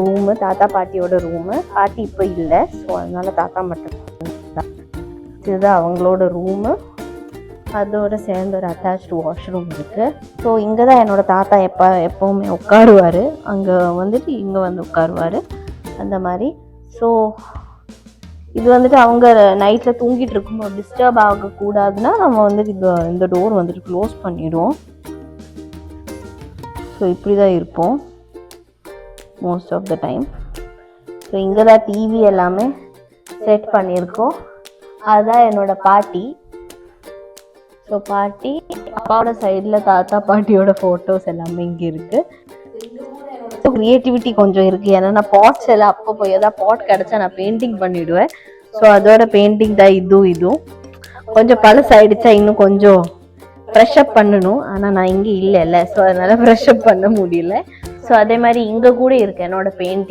Room, தாத்தா பாட்டியோட room. பாட்டி இப்போ இல்லை, ஸோ அதனால தாத்தா மட்டும் தான். இதுதான் அவங்களோட ரூமு. அதோட சேர்ந்து ஒரு அட்டாச்டு வாஷ்ரூம் இருக்குது. ஸோ இங்கே தான் என்னோடய தாத்தா எப்போவுமே உட்காருவார். அங்கே வந்துட்டு இங்கே வந்து உட்காருவார் அந்த மாதிரி. ஸோ இது வந்துட்டு அவங்க நைட்டில் தூங்கிட்டு இருக்கும்போது டிஸ்டர்ப் ஆகக்கூடாதுன்னா நம்ம வந்துட்டு இந்த டோர் வந்துட்டு க்ளோஸ் பண்ணிவிடுவோம். ஸோ இப்படி தான் இருப்போம் most of the time. So இங்கே தான் டிவி எல்லாமே செட் பண்ணியிருக்கோம். அதுதான் என்னோட பாட்டி. ஸோ பாட்டி, அப்பாவோட சைடில் தாத்தா பாட்டியோட ஃபோட்டோஸ் எல்லாமே இங்கே இருக்குது. ஸோ க்ரியேட்டிவிட்டி கொஞ்சம் இருக்குது. ஏன்னா நான் பாட்ஸ் எல்லாம் அப்போ போய் எதாவது பாட் கிடச்சா நான் பெயிண்டிங் பண்ணிவிடுவேன். ஸோ அதோட பெயிண்டிங் தான் இதுவும் கொஞ்சம் பழசாயிடுச்சா இன்னும் கொஞ்சம் ஃப்ரெஷ்அப் பண்ணணும். ஆனால் நான் இங்கே இல்லைல்ல, ஸோ அதனால் ஃப்ரெஷ்அப் பண்ண முடியல. ஸோ அதே மாதிரி இங்கே கூட இருக்குது என்னோட பெயிண்டிங்.